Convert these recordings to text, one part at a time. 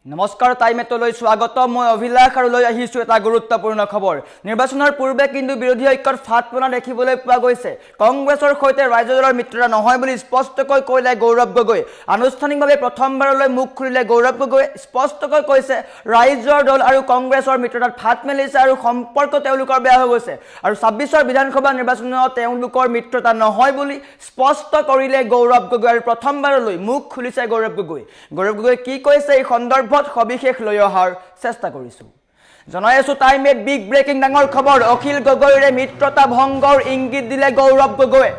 নমস্কাৰ টাইমেটলৈ স্বাগত মই অভিলাষ আৰু লৈ আহিছো এটা গুৰুত্বপূৰ্ণ খবৰ নিৰ্বাচনৰ পূৰ্বে কিন্তু বিৰোধী ঐক্যৰ ফাটপনা দেখিবলৈ পোৱা গৈছে কংগ্ৰেছৰ সৈতে ৰাজ্য দলৰ মিত্ৰতা নহয় বুলি স্পষ্টকৈ কৈলে গৌৰৱ গগৈ আনুষ্ঠানিকভাৱে প্ৰথমবাৰলৈ মুখ খুলিলে গৌৰৱ গগৈ স্পষ্টকৈ কৈছে ৰাজ্যৰ দল আৰু কংগ্ৰেছৰ মিত্ৰতাত ফাট মেলিছে আৰু সম্পৰ্ক তেওঁলোকৰ বেয়া হৈ গৈছে আৰু 26ৰ বিধানসভা নিৰ্বাচনত তেওঁলোকৰ মিত্ৰতা নহয় বুলি স্পষ্ট কৰিলে গৌৰৱ গগৈ আৰু প্ৰথমবাৰলৈ মুখ খুলিছে গৌৰৱ গগৈ কি কৈছে এই সন্দৰ্ভ সবিশেষ লৈ অহাৰ চেষ্টা কৰিছো জনাই আছো টাইমে বিগ ব্ৰেকিং ডাঙৰ খবৰ অখিল গগৈৰে মিত্ৰতা ভংগৰ ইংগিত দিলে গৌৰৱ গগৈ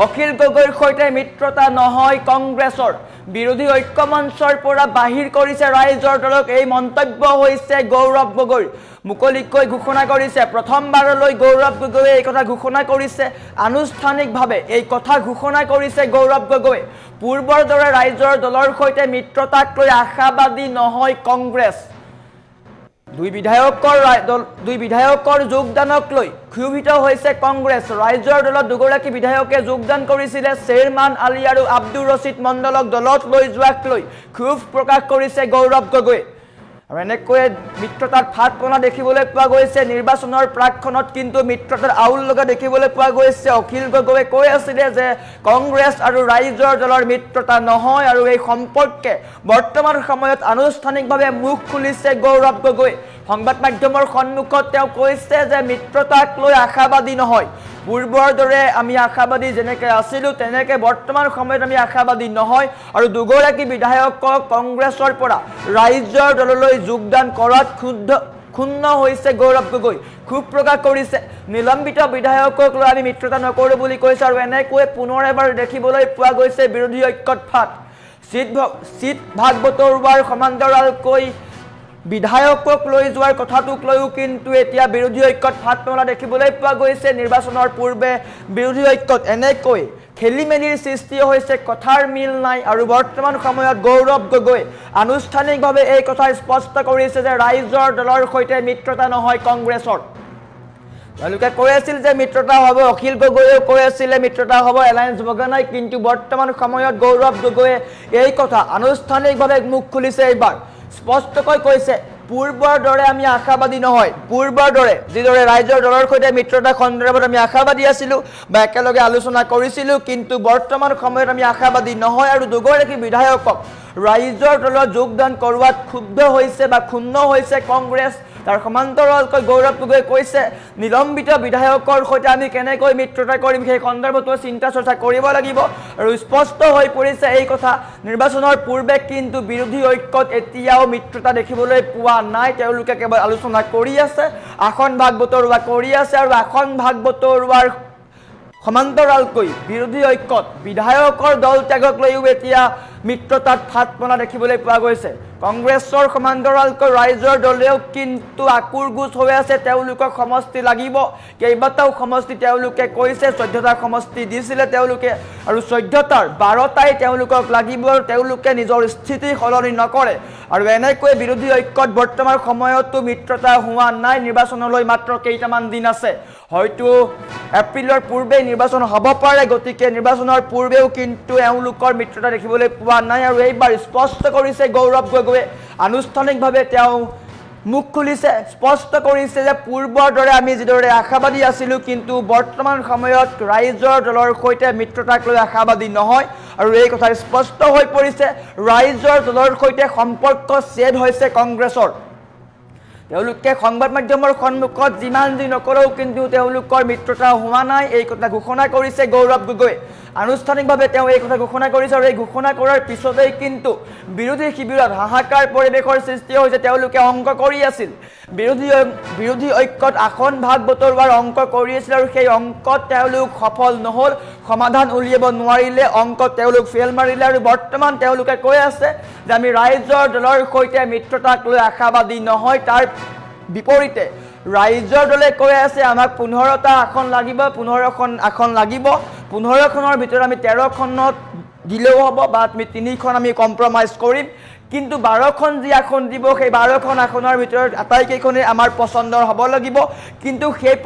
অখিল গগৈৰ সৈতে মিত্ৰতা নহয় কংগ্ৰেছৰ বিৰোধী ঐক্য মঞ্চৰ পৰা বাহিৰ কৰিছে ৰাইজৰ দলক এই মন্তব্য হৈছে গৌৰৱ গগৈৰ মুকলিকৈ ঘোষণা কৰিছে প্ৰথমবাৰলৈ গৌৰৱ গগৈয়ে এই কথা ঘোষণা কৰিছে আনুষ্ঠানিকভাৱে এই কথা ঘোষণা কৰিছে গৌৰৱ গগৈ পূৰ্বৰ দৰে ৰাইজৰ দলৰ সৈতে মিত্ৰতাক লৈ আশাবাদী নহয় কংগ্ৰেছ দুই বিধায়কৰ যোগদানক লৈ ক্ষোভিত হৈছে কংগ্ৰেছ ৰাইজৰ দলত দুগৰাকী বিধায়কে যোগদান কৰিছিলে চেয়াৰমান আলী আৰু আব্দুৰ ৰছিদ মণ্ডলক দলত লৈ যোৱাক লৈ ক্ষোভ প্ৰকাশ কৰিছে গৌৰৱ গগৈ আৰু এনেকৈ মিত্ৰতাৰ ফাটপনা দেখিবলৈ পোৱা গৈছে নিৰ্বাচনৰ প্ৰাকখনত কিন্তু মিত্ৰতাৰ আউল লগা দেখিবলৈ পোৱা গৈছে অখিল গগৈয়ে কৈ আছিলে যে কংগ্ৰেছ আৰু ৰাইজৰ দলৰ মিত্ৰতা নহয় আৰু এই সম্পৰ্কে বৰ্তমান সময়ত আনুষ্ঠানিকভাৱে মুখ খুলিছে গৌৰৱ গগৈ সংবাদ মাধ্যমৰ সন্মুখত তেওঁ কৈছে যে মিত্ৰতাক লৈ আশাবাদী নহয় পূৰ্বৰ দৰে আমি আশাবাদী যেনেকৈ আছিলোঁ তেনেকৈ বৰ্তমান সময়ত আমি আশাবাদী নহয় আৰু দুগৰাকী বিধায়কক কংগ্ৰেছৰ পৰা ৰাইজৰ দললৈ যোগদান কৰাত ক্ষুণ্ণ হৈছে গৌৰৱ গগৈ ক্ষোভ প্ৰকাশ কৰিছে নিলম্বিত বিধায়কক লৈ আমি মিত্ৰতা নকৰোঁ বুলি কৈছে আৰু এনেকৈ পুনৰ এবাৰ দেখিবলৈ পোৱা গৈছে বিৰোধী ঐক্যত ফাট চিট ভাগ বতৰুৱাৰ সমান্তৰালকৈ বিধায়কক লৈ যোৱাৰ কথাটোক লৈও কিন্তু এতিয়া বিৰোধী ঐক্যত ফাট মেলা দেখিবলৈ পোৱা গৈছে নিৰ্বাচনৰ পূৰ্বে বিৰোধী ঐক্যত এনেকৈ খেলি মেলিৰ সৃষ্টি হৈছে কথাৰ মিল নাই আৰু বৰ্তমান সময়ত গৌৰৱ গগৈ আনুষ্ঠানিকভাৱে এই কথা স্পষ্ট কৰিছে যে ৰাইজৰ দলৰ সৈতে মিত্ৰতা নহয় কংগ্ৰেছৰ তেওঁলোকে কৈ আছিল যে মিত্ৰতা হ'ব অখিল গগৈয়েও কৈ আছিলে মিত্ৰতা হ'ব এলায়েন্স বগা নাই কিন্তু বৰ্তমান সময়ত গৌৰৱ গগৈয়ে এই কথা আনুষ্ঠানিকভাৱে মুখ খুলিছে এইবাৰ স্পষ্টকৈ কৈছে পূৰ্বৰ দৰে আমি আশাবাদী নহয় পূৰ্বৰ দৰে যিদৰে ৰাইজৰ দলৰ সৈতে মিত্ৰতা সন্দৰ্ভত আমি আশাবাদী আছিলোঁ বা একেলগে আলোচনা কৰিছিলোঁ কিন্তু বৰ্তমান সময়ত আমি আশাবাদী নহয় আৰু দুগৰাকী বিধায়কক ৰাইজৰ দলত যোগদান কৰোৱাত ক্ষুব্ধ হৈছে বা ক্ষুণ্ণ হৈছে কংগ্ৰেছ তাৰ সমান্তৰালকৈ গৌৰৱ গগৈয়ে কৈছে নিলম্বিত বিধায়কৰ সৈতে আমি কেনেকৈ মিত্ৰতা কৰিম সেই সন্দৰ্ভতো চিন্তা চৰ্চা কৰিব লাগিব আৰু স্পষ্ট হৈ পৰিছে এই কথা নিৰ্বাচনৰ পূৰ্বে কিন্তু বিৰোধী ঐক্যত এতিয়াও মিত্ৰতা দেখিবলৈ পোৱা নাই তেওঁলোকে কেৱল আলোচনা কৰি আছে আসন ভাগ বতৰুৱা কৰি আছে আৰু আসন ভাগ বতৰুৱাৰ সমান্তৰালকৈ বিৰোধী ঐক্যত বিধায়কৰ দল ত্যাগক লৈও এতিয়া মিত্ৰতাত ফাটপনা দেখিবলৈ পোৱা গৈছে কংগ্ৰেছৰ সমান্তৰালকৈ ৰাইজৰ দলেও কিন্তু আকুৰগুচ হৈ আছে তেওঁলোকক সমষ্টি লাগিব কেইবাটাও সমষ্টি তেওঁলোকে কৈছে 14টা সমষ্টি দিছিলে তেওঁলোকে আৰু 14টাৰ 12টাই তেওঁলোকক লাগিব আৰু তেওঁলোকে নিজৰ স্থিতি সলনি নকৰে আৰু এনেকৈ বিৰোধী ঐক্যত বৰ্তমান সময়তো মিত্ৰতা হোৱা নাই নিৰ্বাচনলৈ মাত্ৰ কেইটামান দিন আছে হয়তো এপ্ৰিলৰ পূৰ্বে নিৰ্বাচন হ'ব পাৰে গতিকে নিৰ্বাচনৰ পূৰ্বেও কিন্তু এওঁলোকৰ মিত্ৰতা দেখিবলৈ পোৱা নাই আৰু এইবাৰ স্পষ্ট কৰিছে গৌৰৱ গগৈয়ে আনুষ্ঠানিকভাৱে তেওঁ মুখ খুলিছে স্পষ্ট কৰিছে যে পূৰ্বৰ দৰে আমি যিদৰে আশাবাদী আছিলোঁ কিন্তু বৰ্তমান সময়ত ৰাইজৰ দলৰ সৈতে মিত্ৰতাক লৈ আশাবাদী নহয় আৰু এই কথা স্পষ্ট হৈ পৰিছে ৰাইজৰ দলৰ সৈতে সম্পৰ্ক ছেদ হৈছে কংগ্ৰেছৰ তেওঁলোকে সংবাদ মাধ্যমৰ সন্মুখত যিমান যি নকৰেও কিন্তু তেওঁলোকৰ মিত্ৰতা হোৱা নাই এই কথা ঘোষণা কৰিছে গৌৰৱ গগৈ আনুষ্ঠানিকভাৱে তেওঁ এই কথা ঘোষণা কৰিছে আৰু এই ঘোষণা কৰাৰ পিছতেই কিন্তু বিৰোধী শিবিৰত হাহাকাৰ পৰিৱেশৰ সৃষ্টি হৈছে তেওঁলোকে অংক কৰি আছিল বিৰোধী ঐক্যত আসন ভাগ বতৰুৱাৰ অংক কৰি আছিল আৰু সেই অংকত তেওঁলোক সফল নহ'ল সমাধান উলিয়াব নোৱাৰিলে অংকত তেওঁলোক ফেল মাৰিলে আৰু বৰ্তমান তেওঁলোকে কৈ আছে যে আমি ৰাইজৰ দলৰ সৈতে মিত্ৰতাক লৈ আশাবাদী নহয় তাৰ বিপৰীতে ৰাইজৰ দলে কৈ আছে আমাক 15টা আসন লাগিব 15খন আসন লাগিব 15খনৰ ভিতৰত আমি 13খনত দিলেও হ'ব বা আমি 3খন আমি কম্প্ৰমাইজ কৰিম কিন্তু 12খন যি আসন দিব সেই 12খন আসনৰ ভিতৰত আটাইকেইখনেই আমাৰ পছন্দৰ হ'ব লাগিব কিন্তু সেই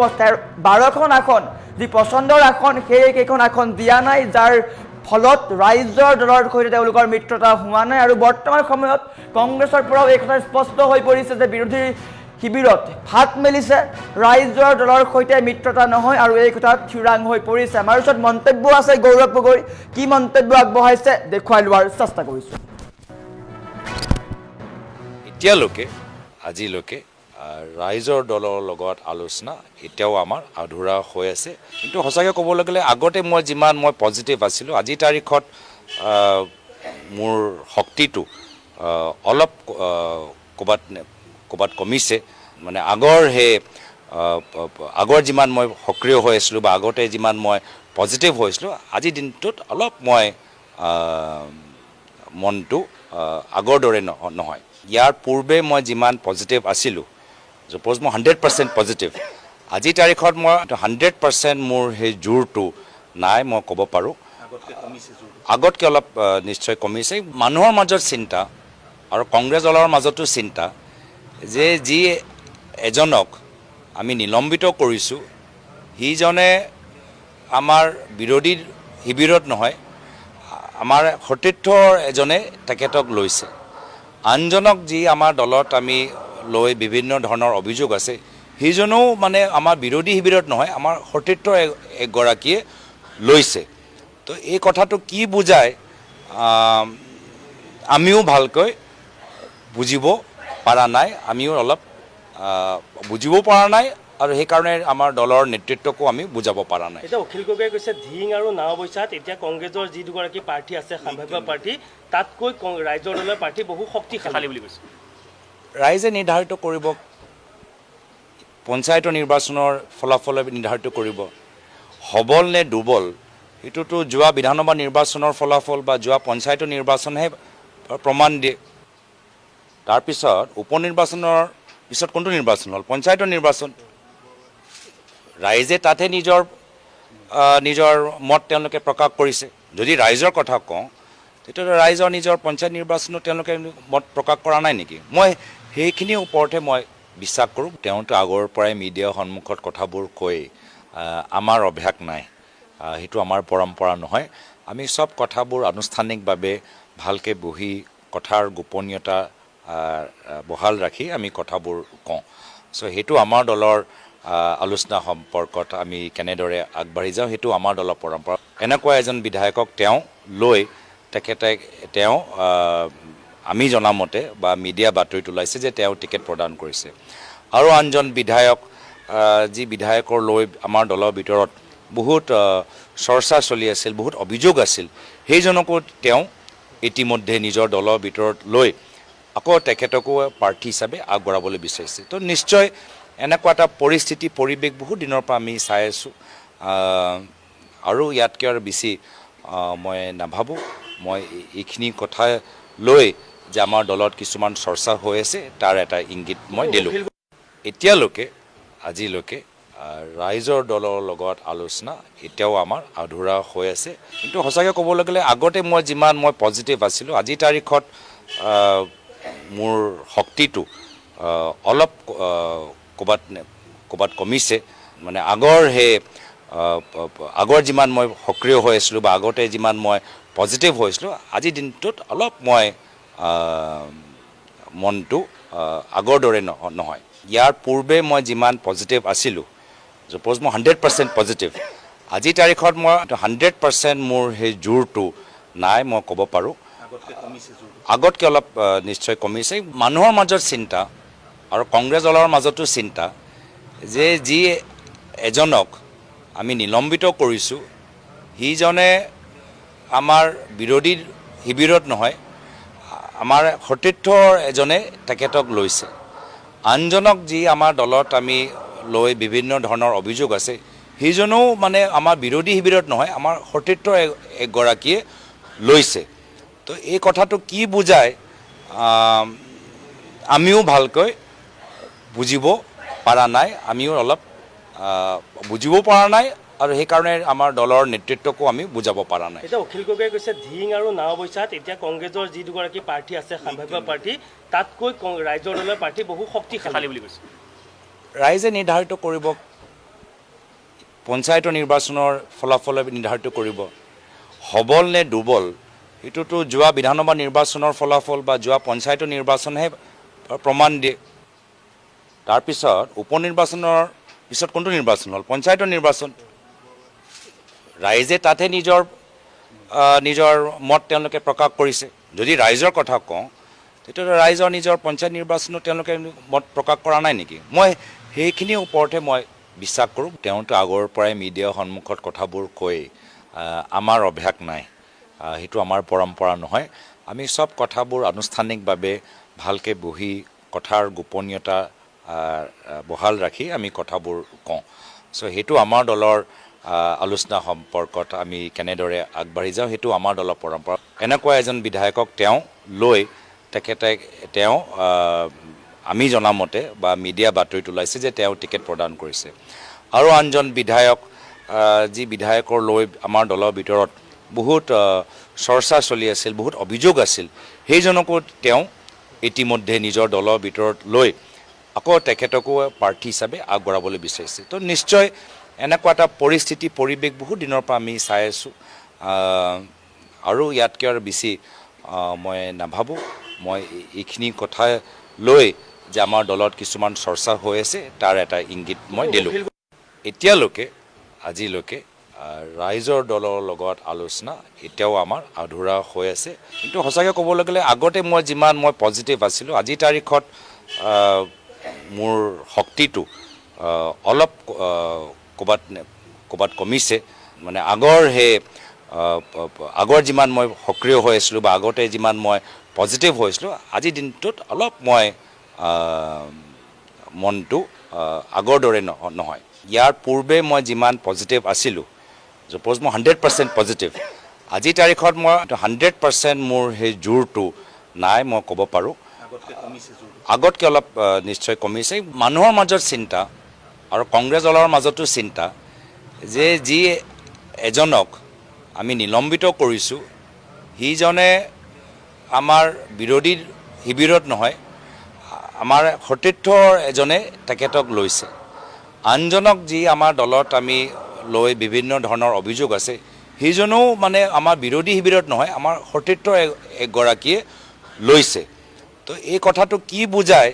12খন আসন যি পছন্দৰ আসন সেই কেইখন আসন দিয়া নাই যাৰ ফলত ৰাইজৰ দলৰ সৈতে তেওঁলোকৰ মিত্ৰতা হোৱা নাই আৰু বৰ্তমান সময়ত কংগ্ৰেছৰ পৰাও এই কথা স্পষ্ট হৈ পৰিছে যে বিৰোধী শিবিৰত ফাট মেলিছে ৰাইজৰ দলৰ সৈতে মিত্ৰতা নহয় আৰু এই কথা থিৰাং হৈ পৰিছে আমাৰ ওচৰত মন্তব্য আছে গৌৰৱ গগৈ কি মন্তব্য আগবঢ়াইছে দেখুৱাই লোৱাৰ চেষ্টা কৰিছো এতিয়ালৈকে আজিলৈকে ৰাইজৰ দলৰ লগত আলোচনা এতিয়াও আমাৰ আধৰুৱা হৈ আছে কিন্তু সঁচাকৈ ক'বলৈ গ'লে আগতে মই যিমান পজিটিভ আছিলোঁ আজিৰ তাৰিখত মোৰ শক্তিটো অলপ ক'ৰবাত কমিছে মানে আগৰ যিমান মই সক্ৰিয় হৈ আছিলোঁ বা আগতে যিমান মই পজিটিভ হৈছিলোঁ আজিৰ দিনটোত অলপ মই মনটো আগৰ দৰে নহয় ইয়াৰ পূৰ্বে মই যিমান পজিটিভ আছিলোঁ suppose মই 100% পজিটিভ আজিৰ তাৰিখত মই 100% মোৰ সেই জোৰটো নাই মই ক'ব পাৰোঁ আগতকৈ অলপ নিশ্চয় কমিছে মানুহৰ মাজত চিন্তা আৰু কংগ্ৰেছ দলৰ মাজতো চিন্তা যে যি এজনক আমি নিলম্বিত কৰিছোঁ সিজনে আমাৰ বিৰোধী শিবিৰত নহয় আমাৰ সতীৰ্থৰ এজনে তেখেতক লৈছে আনজনক যি আমাৰ দলত আমি লৈ বিভিন্ন ধৰণৰ অভিযোগ আছে সিজনেও মানে আমাৰ বিৰোধী শিবিৰত নহয় আমাৰ সতীৰ্থৰ এগৰাকীয়ে লৈছে তো এই কথাটো কি বুজায় আমিও ভালকৈ বুজিব পৰা নাই আমিও অলপ বুজিব পৰা নাই আৰু সেইকাৰণে আমাৰ দলৰ নেতৃত্বকো আমি বুজাব পৰা নাই এতিয়া অখিল গগৈয়ে কৈছে ধিং আৰু নাওবৈচাত এতিয়া কংগ্ৰেছৰ যি দুগৰাকী প্ৰাৰ্থী আছে সম্ভাৱ্য প্ৰাৰ্থী তাতকৈ ৰাইজৰ দলৰ প্ৰাৰ্থী বহু শক্তিশালী বুলি কৈছে ৰাইজে নিৰ্ধাৰিত কৰিব পঞ্চায়তৰ নিৰ্বাচনৰ ফলাফল নিৰ্ধাৰিত কৰিব সবল নে দুৰ্বল এইটোতো যোৱা বিধানসভা নিৰ্বাচনৰ ফলাফল বা যোৱা পঞ্চায়তৰ নিৰ্বাচনহে প্ৰমাণ দিয়ে তাৰপিছত উপ নিৰ্বাচনৰ পিছত কোনটো নিৰ্বাচন হ'ল পঞ্চায়তৰ নিৰ্বাচন ৰাইজে তাতে নিজৰ মত তেওঁলোকে প্ৰকাশ কৰিছে যদি ৰাইজৰ কথা কওঁ তেতিয়াহ'লে ৰাইজৰ নিজৰ পঞ্চায়ত নিৰ্বাচনত তেওঁলোকে মত প্ৰকাশ কৰা নাই নেকি মই সেইখিনিৰ ওপৰতহে মই বিশ্বাস কৰোঁ তেওঁতো আগৰ পৰাই মিডিয়াৰ সন্মুখত কথাবোৰ কৈ আমাৰ অভ্যাস নাই সেইটো আমাৰ পৰম্পৰা নহয় আমি সব কথাবোৰ আনুষ্ঠানিকভাৱে ভালকৈ বহি কথাৰ গোপনীয়তা বহাল ৰাখি আমি কথাবোৰ কওঁ চ' সেইটো আমাৰ দলৰ আলোচনা সম্পৰ্কত আমি কেনেদৰে আগবাঢ়ি যাওঁ সেইটো আমাৰ দলৰ পৰম্পৰা এনেকুৱা এজন বিধায়কক তেওঁ লৈ তেওঁ আমি জনামতে বা মিডিয়া বাতৰিত ওলাইছে যে তেওঁ টিকেট প্ৰদান কৰিছে আৰু আনজন বিধায়ক যি বিধায়কৰ লৈ আমাৰ দলৰ ভিতৰত বহুত চৰ্চা চলি আছিল বহুত অভিযোগ আছিল সেইজনকো তেওঁ ইতিমধ্যে নিজৰ দলৰ ভিতৰত লৈ আকৌ তেখেতকো প্ৰাৰ্থী হিচাপে আগবঢ়াবলৈ বিচাৰিছে তো নিশ্চয় এনেকুৱা এটা পৰিৱেশ বহুত দিনৰ পৰা আমি চাই আছোঁ আৰু ইয়াতকৈ আৰু বেছি মই নাভাবোঁ মই এইখিনি কথা লৈ যে আমাৰ দলত কিছুমান চৰ্চা হৈ আছে তাৰ এটা ইংগিত মই দিলোঁ এতিয়ালৈকে আজিলৈকে ৰাইজৰ দলৰ লগত আলোচনা এতিয়াও আমাৰ আধৰুৱা হৈ আছে কিন্তু সঁচাকৈ ক'বলৈ গ'লে আগতে মই যিমান পজিটিভ আছিলোঁ আজিৰ তাৰিখত মোৰ শক্তিটো অলপ ক'ৰবাত কমিছে মানে আগৰ যিমান মই সক্ৰিয় হৈ আছিলোঁ বা আগতে যিমান মই পজিটিভ হৈছিলোঁ আজিৰ দিনটোত অলপ মই মনটো আগৰ দৰে নহয় ইয়াৰ পূৰ্বে মই যিমান পজিটিভ আছিলোঁ suppose মই 100% পজিটিভ আজিৰ তাৰিখত মই 100% মোৰ সেই জোৰটো নাই মই ক'ব পাৰোঁ আগতকৈ অলপ নিশ্চয় কমিছে মানুহৰ মাজত চিন্তা আৰু কংগ্ৰেছ দলৰ মাজতো চিন্তা যে যি এজনক আমি নিলম্বিত কৰিছোঁ সিজনে আমাৰ বিৰোধী শিবিৰত নহয় আমাৰ সতীৰ্থৰ এজনে তেখেতক লৈছে আনজনক যি আমাৰ দলত আমি লৈ বিভিন্ন ধৰণৰ অভিযোগ আছে সিজনেও মানে আমাৰ বিৰোধী শিবিৰত নহয় আমাৰ সতীৰ্থৰ এগৰাকীয়ে লৈছে তো এই কথাটো কি বুজায় আমিও ভালকৈ বুজিব পৰা নাই আমিও অলপ বুজিব পৰা নাই আৰু সেইকাৰণে আমাৰ দলৰ নেতৃত্বকো আমি বুজাব পৰা নাই এতিয়া অখিল গগৈয়ে কৈছে ধিং আৰু নাওবৈচাত এতিয়া কংগ্ৰেছৰ যি দুগৰাকী প্ৰাৰ্থী আছে সম্ভাৱ্য প্ৰাৰ্থী তাতকৈ ৰাইজৰ দলৰ প্ৰাৰ্থী বহু শক্তিশালী বুলি কৈছে ৰাইজে নিৰ্ধাৰিত কৰিব পঞ্চায়তৰ নিৰ্বাচনৰ ফলাফল নিৰ্ধাৰিত কৰিব সবল নে দুৰ্বল সেইটোতো যোৱা বিধানসভা নিৰ্বাচনৰ ফলাফল বা যোৱা পঞ্চায়তৰ নিৰ্বাচনহে প্ৰমাণ দিয়ে তাৰপিছত উপনিৰ্বাচনৰ পিছত কোনটো নিৰ্বাচন হ'ল পঞ্চায়তৰ নিৰ্বাচন ৰাইজে তাতে নিজৰ মত তেওঁলোকে প্ৰকাশ কৰিছে যদি ৰাইজৰ কথা কওঁ তেতিয়াহ'লে ৰাইজৰ নিজৰ পঞ্চায়ত নিৰ্বাচনত তেওঁলোকে মত প্ৰকাশ কৰা নাই নেকি মই সেইখিনিৰ ওপৰতে মই বিশ্বাস কৰোঁ তেওঁতো আগৰ পৰাই মিডিয়াৰ সন্মুখত কথাবোৰ কৈ আমাৰ অভ্যাস নাই সেইটো আমাৰ পৰম্পৰা নহয় আমি সব কথাবোৰ আনুষ্ঠানিকভাৱে ভালকৈ বহি কথাৰ গোপনীয়তা বহাল ৰাখি আমি কথাবোৰ কওঁ চ' সেইটো আমাৰ দলৰ আলোচনা সম্পৰ্কত আমি কেনেদৰে আগবাঢ়ি যাওঁ সেইটো আমাৰ দলৰ পৰম্পৰা এনেকুৱা এজন বিধায়কক তেওঁ লৈ তেওঁ আমি জনামতে বা মিডিয়া বাতৰিত ওলাইছে যে তেওঁ টিকেট প্ৰদান কৰিছে আৰু আনজন বিধায়ক যি বিধায়কৰ লৈ আমাৰ দলৰ ভিতৰত বহুত চৰ্চা চলি আছিল বহুত অভিযোগ আছিল সেইজনকো তেওঁ ইতিমধ্যে নিজৰ দলৰ ভিতৰত লৈ আকৌ তেখেতকো প্ৰাৰ্থী হিচাপে আগবঢ়াবলৈ বিচাৰিছে তো নিশ্চয় এনেকুৱা এটা পৰিৱেশ বহুত দিনৰ পৰা আমি চাই আছোঁ আৰু ইয়াতকৈ আৰু বেছি মই নাভাবোঁ মই এইখিনি কথা লৈ যে আমাৰ দলত কিছুমান চৰ্চা হৈ আছে তাৰ এটা ইংগিত মই দিলোঁ এতিয়ালৈকে আজিলৈকে ৰাইজৰ দলৰ লগত আলোচনা এতিয়াও আমাৰ আধৰুৱা হৈ আছে কিন্তু সঁচাকৈ ক'বলৈ গ'লে আগতে যিমান মই পজিটিভ আছিলোঁ আজিৰ তাৰিখত মোৰ শক্তিটো অলপ ক'ৰবাত কমিছে মানে আগৰ যিমান মই সক্ৰিয় হৈ আছিলোঁ বা আগতে যিমান মই পজিটিভ হৈছিলোঁ আজিৰ দিনটোত অলপ মই মনটো আগৰ দৰে নহয় ইয়াৰ পূৰ্বে মই যিমান পজিটিভ আছিলোঁ ছাপ'জ মই 100% পজিটিভ আজিৰ তাৰিখত মই 100% মোৰ সেই জোৰটো নাই মই ক'ব পাৰোঁ আগতকৈ অলপ নিশ্চয় কমিছে মানুহৰ মাজত চিন্তা আৰু কংগ্ৰেছ দলৰ মাজতো চিন্তা যে যি এজনক আমি নিলম্বিত কৰিছোঁ সিজনে আমাৰ বিৰোধী শিবিৰত নহয় আমাৰ সতীৰ্থৰ এজনে তেখেতক লৈছে আনজনক যি আমাৰ দলত আমি লৈ বিভিন্ন ধৰণৰ অভিযোগ আছে সেইজনেও মানে আমাৰ বিৰোধী শিবিৰত নহয় আমাৰ সতীৰ্থৰ এগৰাকীয়ে লৈছে তো এই কথাটো কি বুজায়